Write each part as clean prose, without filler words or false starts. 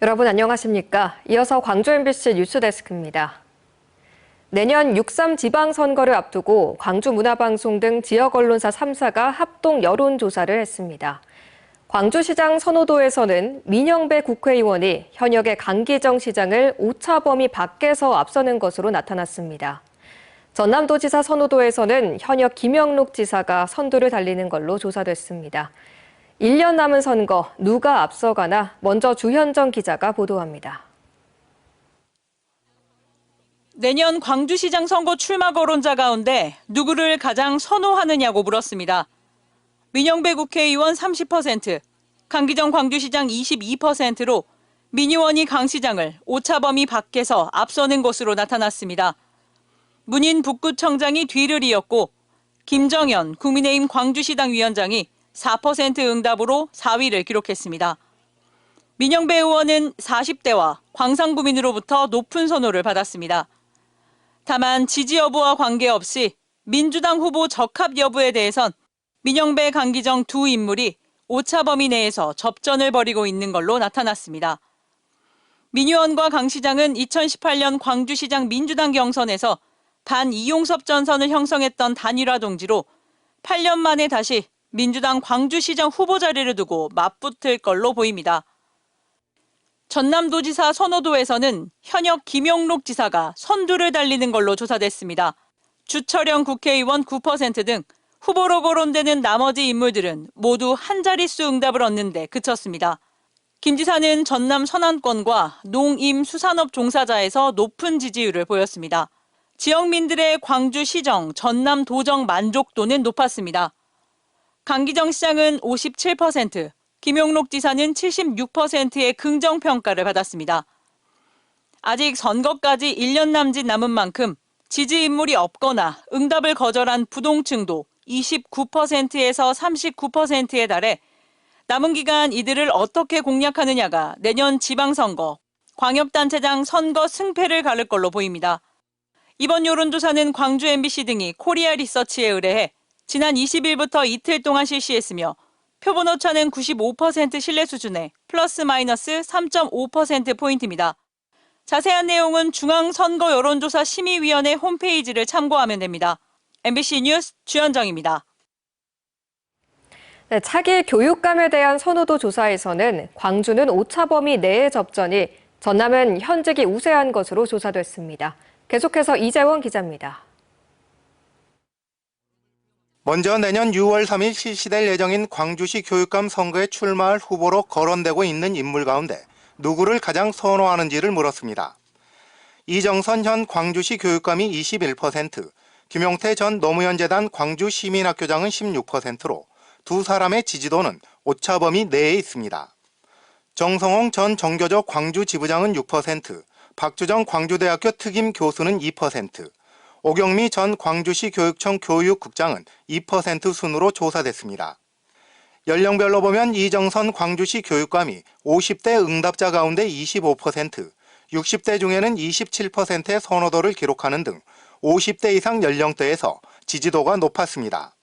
여러분 안녕하십니까? 이어서 광주 MBC 뉴스데스크입니다. 내년 6.3 지방선거를 앞두고 광주문화방송 등 지역 언론사 3사가 합동 여론조사를 했습니다. 광주시장 선호도에서는 민영배 국회의원이 현역의 강기정 시장을 오차 범위 밖에서 앞서는 것으로 나타났습니다. 전남도지사 선호도에서는 현역 김영록 지사가 선두를 달리는 걸로 조사됐습니다. 1년 남은 선거 누가 앞서가나 먼저 주현정 기자가 보도합니다. 내년 광주시장 선거 출마 거론자 가운데 누구를 가장 선호하느냐고 물었습니다. 민영배 국회의원 30%, 강기정 광주시장 22%로 민 의원이 강 시장을 오차 범위 밖에서 앞서는 것으로 나타났습니다. 문인 북구청장이 뒤를 이었고 김정현 국민의힘 광주시당 위원장이 4% 응답으로 4위를 기록했습니다. 민영배 의원은 40대와 광상구민으로부터 높은 선호를 받았습니다. 다만 지지 여부와 관계없이 민주당 후보 적합 여부에 대해선 민영배, 강기정 두 인물이 오차 범위 내에서 접전을 벌이고 있는 걸로 나타났습니다. 민 의원과 강 시장은 2018년 광주시장 민주당 경선에서 반 이용섭 전선을 형성했던 단일화 동지로 8년 만에 다시 민주당 광주시장 후보 자리를 두고 맞붙을 걸로 보입니다. 전남도지사 선호도에서는 현역 김영록 지사가 선두를 달리는 걸로 조사됐습니다. 주철영 국회의원 9% 등 후보로 거론되는 나머지 인물들은 모두 한 자릿수 응답을 얻는데 그쳤습니다. 김 지사는 전남 서남권과 농임 수산업 종사자에서 높은 지지율을 보였습니다. 지역민들의 광주시정, 전남도정 만족도는 높았습니다. 강기정 시장은 57%, 김영록 지사는 76%의 긍정평가를 받았습니다. 아직 선거까지 1년 남짓 남은 만큼 지지 인물이 없거나 응답을 거절한 부동층도 29%에서 39%에 달해 남은 기간 이들을 어떻게 공략하느냐가 내년 지방선거, 광역단체장 선거 승패를 가를 걸로 보입니다. 이번 여론조사는 광주 MBC 등이 코리아 리서치에 의뢰해 지난 20일부터 이틀 동안 실시했으며 표본 오차는 95% 신뢰 수준에 플러스 마이너스 3.5%포인트입니다. 자세한 내용은 중앙선거 여론조사 심의위원회 홈페이지를 참고하면 됩니다. MBC 뉴스 주현정입니다. 네, 차기 교육감에 대한 선호도 조사에서는 광주는 오차 범위 내의 접전이, 전남은 현직이 우세한 것으로 조사됐습니다. 계속해서 이재원 기자입니다. 먼저 내년 6월 3일 실시될 예정인 광주시 교육감 선거에 출마할 후보로 거론되고 있는 인물 가운데 누구를 가장 선호하는지를 물었습니다. 이정선 현 광주시 교육감이 21%, 김용태 전 노무현재단 광주시민학교장은 16%로 두 사람의 지지도는 오차 범위 내에 있습니다. 정성홍 전 정교조 광주지부장은 6%, 박주정 광주대학교 특임 교수는 2%, 오경미 전 광주시 교육청 교육국장은 2% 순으로 조사됐습니다. 연령별로 보면 이정선 광주시 교육감이 50대 응답자 가운데 25%, 60대 중에는 27%의 선호도를 기록하는 등 50대 이상 연령대에서 지지도가 높았습니다.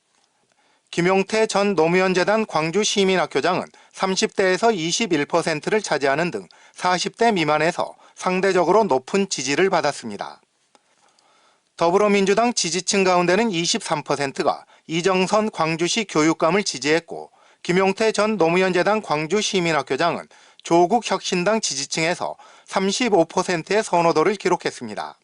김용태 전 노무현재단 광주시민학교장은 30대에서 21%를 차지하는 등 40대 미만에서 상대적으로 높은 지지를 받았습니다. 더불어민주당 지지층 가운데는 23%가 이정선 광주시 교육감을 지지했고, 김용태 전 노무현재단 광주시민학교장은 조국 혁신당 지지층에서 35%의 선호도를 기록했습니다.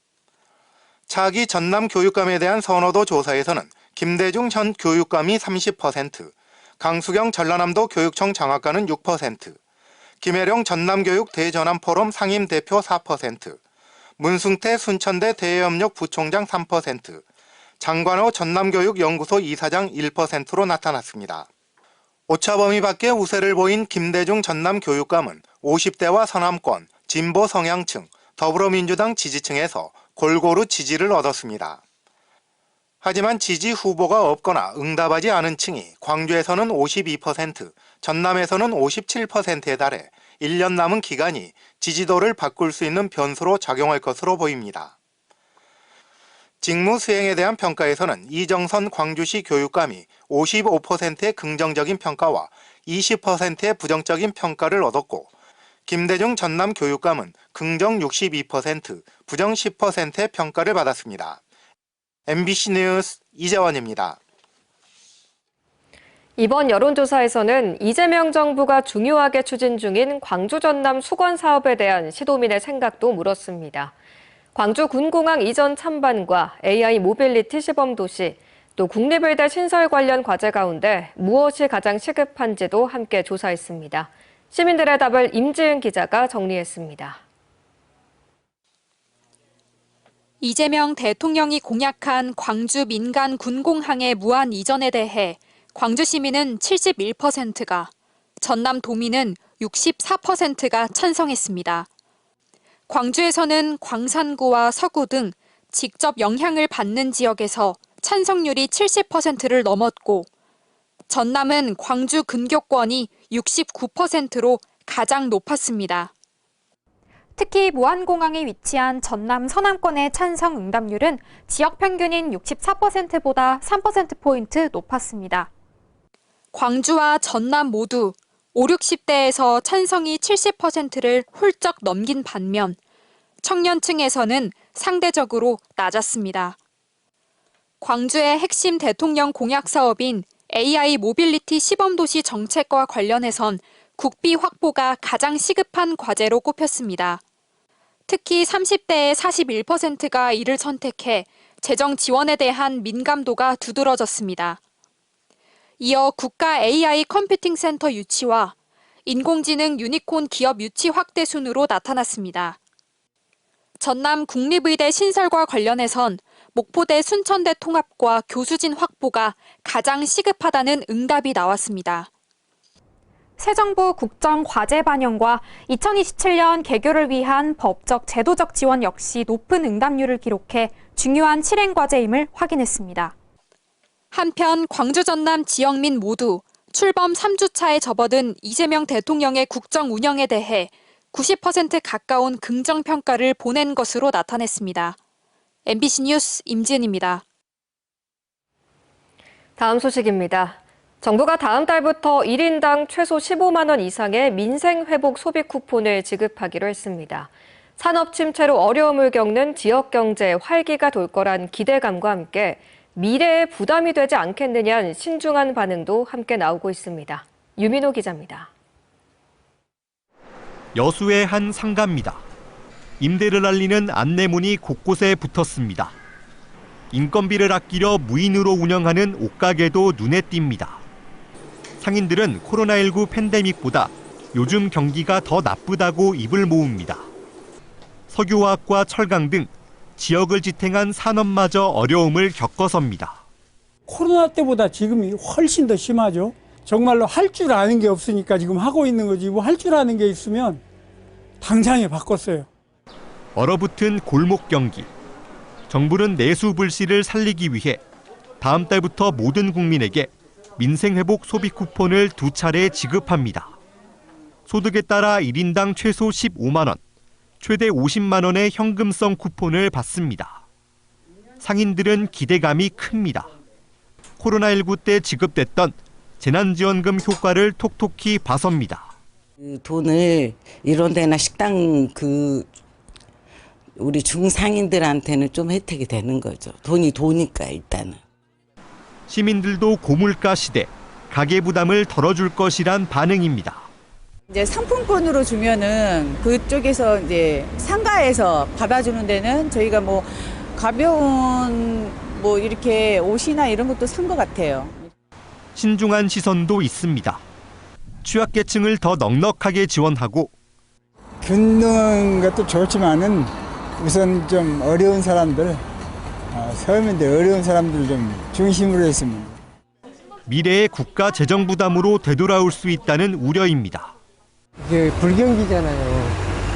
차기 전남 교육감에 대한 선호도 조사에서는 김대중 전 교육감이 30%, 강수경 전라남도 교육청 장학관은 6%, 김혜령 전남교육 대전환포럼 상임대표 4%, 문승태 순천대 대외협력 부총장 3%, 장관호 전남교육연구소 이사장 1%로 나타났습니다. 오차 범위 밖에 우세를 보인 김대중 전남교육감은 50대와 서남권, 진보 성향층, 더불어민주당 지지층에서 골고루 지지를 얻었습니다. 하지만 지지 후보가 없거나 응답하지 않은 층이 광주에서는 52%, 전남에서는 57%에 달해 1년 남은 기간이 지지도를 바꿀 수 있는 변수로 작용할 것으로 보입니다. 직무 수행에 대한 평가에서는 이정선 광주시 교육감이 55%의 긍정적인 평가와 20%의 부정적인 평가를 얻었고, 김대중 전남 교육감은 긍정 62%, 부정 10%의 평가를 받았습니다. MBC 뉴스 이재원입니다. 이번 여론조사에서는 이재명 정부가 중요하게 추진 중인 광주 전남 수건 사업에 대한 시도민의 생각도 물었습니다. 광주 군공항 이전 찬반과 AI 모빌리티 시범도시, 또 국립의대 신설 관련 과제 가운데 무엇이 가장 시급한지도 함께 조사했습니다. 시민들의 답을 임지은 기자가 정리했습니다. 이재명 대통령이 공약한 광주 민간 군공항의 무한 이전에 대해 광주 시민은 71%가, 전남 도민은 64%가 찬성했습니다. 광주에서는 광산구와 서구 등 직접 영향을 받는 지역에서 찬성률이 70%를 넘었고, 전남은 광주 근교권이 69%로 가장 높았습니다. 특히 무안공항에 위치한 전남 서남권의 찬성 응답률은 지역 평균인 64%보다 3%포인트 높았습니다. 광주와 전남 모두 5, 60대에서 찬성이 70%를 훌쩍 넘긴 반면 청년층에서는 상대적으로 낮았습니다. 광주의 핵심 대통령 공약 사업인 AI 모빌리티 시범도시 정책과 관련해선 국비 확보가 가장 시급한 과제로 꼽혔습니다. 특히 30대의 41%가 이를 선택해 재정 지원에 대한 민감도가 두드러졌습니다. 이어 국가 AI 컴퓨팅 센터 유치와 인공지능 유니콘 기업 유치 확대 순으로 나타났습니다. 전남 국립의대 신설과 관련해선 목포대 순천대 통합과 교수진 확보가 가장 시급하다는 응답이 나왔습니다. 새 정부 국정 과제 반영과 2027년 개교를 위한 법적 제도적 지원 역시 높은 응답률을 기록해 중요한 실행 과제임을 확인했습니다. 한편 광주 전남 지역민 모두 출범 3주차에 접어든 이재명 대통령의 국정 운영에 대해 90% 가까운 긍정 평가를 보낸 것으로 나타냈습니다. MBC 뉴스 임지은입니다. 다음 소식입니다. 정부가 다음 달부터 1인당 최소 15만 원 이상의 민생회복 소비 쿠폰을 지급하기로 했습니다. 산업 침체로 어려움을 겪는 지역 경제에 활기가 돌 거란 기대감과 함께 미래에 부담이 되지 않겠느냐는 신중한 반응도 함께 나오고 있습니다. 유민호 기자입니다. 여수의 한 상가입니다. 임대를 알리는 안내문이 곳곳에 붙었습니다. 인건비를 아끼려 무인으로 운영하는 옷가게도 눈에 띕니다. 상인들은 코로나19 팬데믹보다 요즘 경기가 더 나쁘다고 입을 모읍니다. 석유화학과 철강 등 지역을 지탱한 산업마저 어려움을 겪어섭니다. 코로나 때보다 지금이 훨씬 더 심하죠. 정말로 할 줄 아는 게 없으니까 지금 하고 있는 거지, 뭐 할 줄 아는 게 있으면 당장에 바꿨어요. 얼어붙은 골목 경기. 정부는 내수불씨를 살리기 위해 다음 달부터 모든 국민에게 민생회복 소비 쿠폰을 2차례 지급합니다. 소득에 따라 1인당 최소 15만 원, 최대 50만 원의 현금성 쿠폰을 받습니다. 상인들은 기대감이 큽니다. 코로나19 때 지급됐던 재난지원금 효과를 톡톡히 봐섭니다. 돈을 이런 데나 식당 우리 중상인들한테는 좀 혜택이 되는 거죠. 돈이 도니까 일단은. 시민들도 고물가 시대, 가계 부담을 덜어줄 것이란 반응입니다. 이제 상품권으로 주면은 그쪽에서 이제 상가에서 받아주는 데는 저희가 뭐 가벼운 뭐 이렇게 옷이나 이런 것도 산 것 같아요. 신중한 시선도 있습니다. 취약계층을 더 넉넉하게 지원하고 균등 것도 좋지만은 우선 좀 어려운 사람들, 서민들 어려운 사람들 좀 중심으로 했으면. 미래의 국가 재정 부담으로 되돌아올 수 있다는 우려입니다. 이게 불경기잖아요.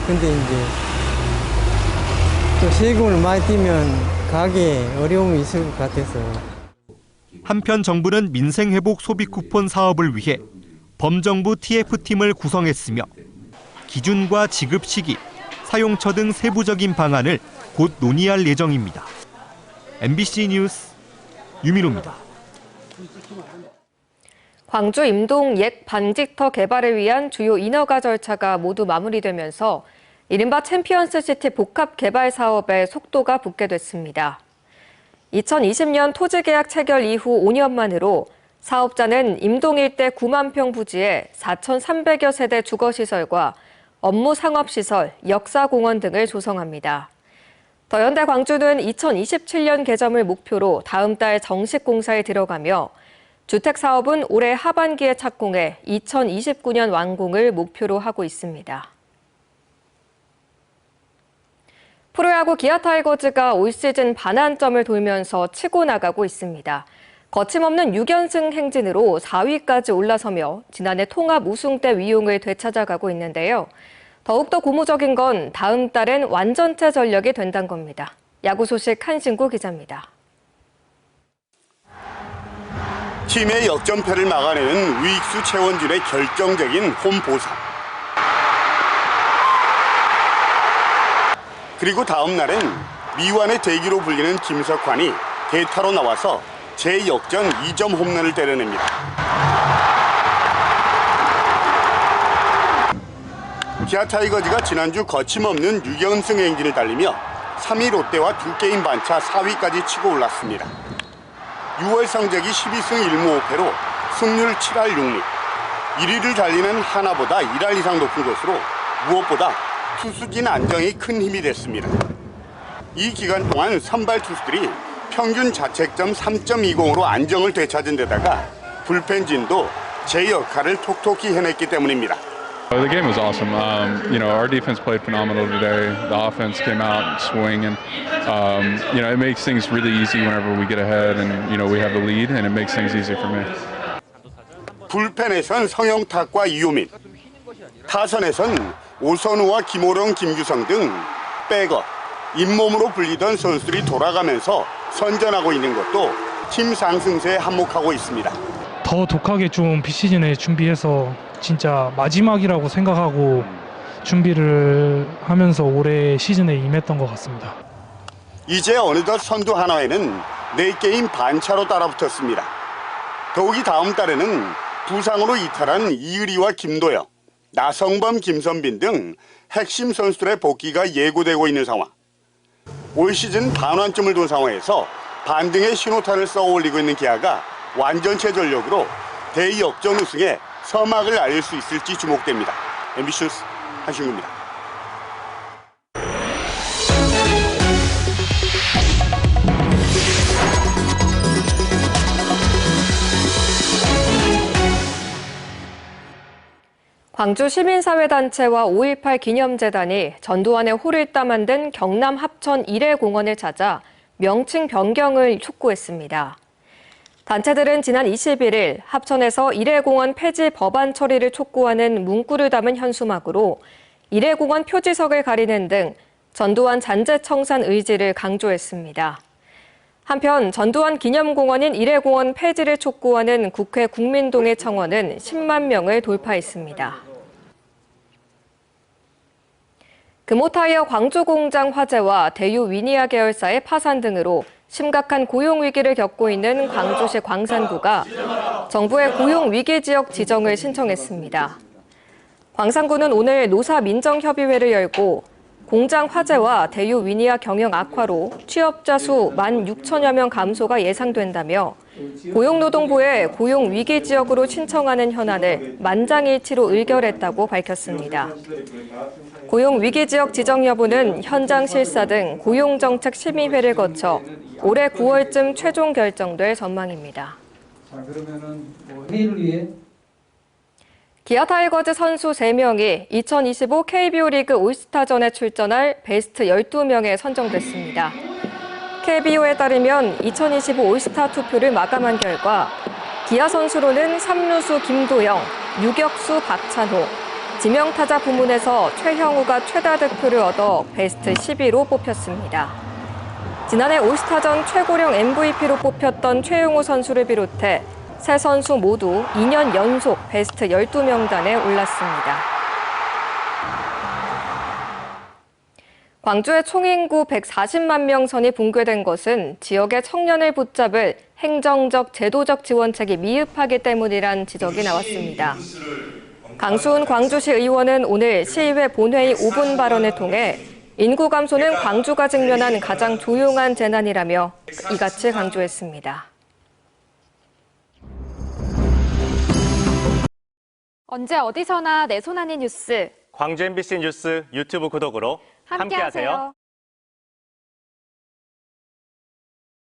근데 이제 또 세금을 많이 떼면 가게에 어려움이 있을 것 같아서. 한편 정부는 민생회복 소비 쿠폰 사업을 위해 범정부 TF팀을 구성했으며 기준과 지급 시기, 사용처 등 세부적인 방안을 곧 논의할 예정입니다. MBC 뉴스 유민호입니다. 광주 임동 옛 방직터 개발을 위한 주요 인허가 절차가 모두 마무리되면서 이른바 챔피언스시티 복합 개발 사업에 속도가 붙게 됐습니다. 2020년 토지계약 체결 이후 5년 만으로 사업자는 임동 일대 9만 평 부지에 4,300여 세대 주거시설과 업무 상업시설, 역사공원 등을 조성합니다. 더현대 광주는 2027년 개점을 목표로 다음 달 정식 공사에 들어가며 주택사업은 올해 하반기에 착공해 2029년 완공을 목표로 하고 있습니다. 프로야구 기아 타이거즈가 올 시즌 반환점을 돌면서 치고 나가고 있습니다. 거침없는 6연승 행진으로 4위까지 올라서며 지난해 통합 우승 때 위용을 되찾아가고 있는데요. 더욱더 고무적인 건 다음 달엔 완전체 전력이 된다는 겁니다. 야구 소식 한신구 기자입니다. 팀의 역전패를 막아내는 우익수 최원준의 결정적인 홈 보상. 그리고 다음 날엔 미완의 대기로 불리는 김석환이 대타로 나와서 재역전 2점 홈런을 때려냅니다. 기아 타이거즈가 지난주 거침없는 6연승 행진을 달리며 3위 롯데와 2게임 반차 4위까지 치고 올랐습니다. 6월 성적이 12승 1무 5패로 승률 7할 6리. 1위를 달리는 하나보다 1할 이상 높은 것으로 무엇보다 투수진 안정이 큰 힘이 됐습니다. 이 기간 동안 선발 투수들이 평균 자책점 3.20으로 안정을 되찾은 데다가 불펜진도 제 역할을 톡톡히 해냈기 때문입니다. The game was awesome. Our defense played phenomenal today. The offense came out swinging. It makes things really easy whenever we get ahead and we have the lead, and it makes things easy for me. 불펜에선 성영탁과 이효민, 타선에선 오선우와 김호령, 김규성 등 백업, 잇몸으로 불리던 선수들이 돌아가면서 선전하고 있는 것도 팀 상승세에 한몫하고 있습니다. 더 독하게 좀 비시즌에 준비해서 진짜 마지막이라고 생각하고 준비를 하면서 올해 시즌에 임했던 것 같습니다. 이제 어느덧 선두 하나에는 4게임 반차로 따라붙었습니다. 더욱이 다음 달에는 부상으로 이탈한 이의리와 김도혁, 나성범, 김선빈 등 핵심 선수들의 복귀가 예고되고 있는 상황. 올 시즌 반환점을 둔 상황에서 반등의 신호탄을 쏘아올리고 있는 기아가 완전체 전력으로 대역전 우승에 서막을 알릴 수 있을지 주목됩니다. MBC 뉴스 한신구입니다. 광주 시민사회단체와 5.18 기념재단이 전두환의 호를 따 만든 경남 합천 이래공원을 찾아 명칭 변경을 촉구했습니다. 단체들은 지난 21일 합천에서 이래공원 폐지 법안 처리를 촉구하는 문구를 담은 현수막으로 이래공원 표지석을 가리는 등 전두환 잔재 청산 의지를 강조했습니다. 한편 전두환 기념공원인 이래공원 폐지를 촉구하는 국회 국민동의 청원은 10만 명을 돌파했습니다. 금호타이어 광주공장 화재와 대유 위니아 계열사의 파산 등으로 심각한 고용위기를 겪고 있는 광주시 광산구가 정부의 고용위기 지역 지정을 신청했습니다. 광산구는 오늘 노사민정협의회를 열고 공장 화재와 대유 위니아 경영 악화로 취업자 수 16,000여 명 감소가 예상된다며 고용노동부에 고용위기 지역으로 신청하는 현안을 만장일치로 의결했다고 밝혔습니다. 고용위기 지역 지정 여부는 현장 실사 등 고용정책 심의회를 거쳐 올해 9월쯤 최종 결정될 전망입니다. 자, 그러면은 회의를 위해 기아 타이거즈 선수 3명이 2025 KBO 리그 올스타전에 출전할 베스트 12명에 선정됐습니다. KBO에 따르면 2025 올스타 투표를 마감한 결과 기아 선수로는 3루수 김도영, 유격수 박찬호, 지명타자 부문에서 최형우가 최다 득표를 얻어 베스트 12로 뽑혔습니다. 지난해 올스타전 최고령 MVP로 뽑혔던 최용우 선수를 비롯해 세 선수 모두 2년 연속 베스트 12명단에 올랐습니다. 광주의 총인구 140만 명 선이 붕괴된 것은 지역의 청년을 붙잡을 행정적, 제도적 지원책이 미흡하기 때문이란 지적이 나왔습니다. 강수훈 광주시 의원은 오늘 시의회 본회의 5분 발언을 통해 인구 감소는 광주가 직면한 가장 조용한 재난이라며 이같이 강조했습니다. 언제 어디서나 내 손 안의 뉴스. 광주 MBC 뉴스 유튜브 구독으로 함께하세요.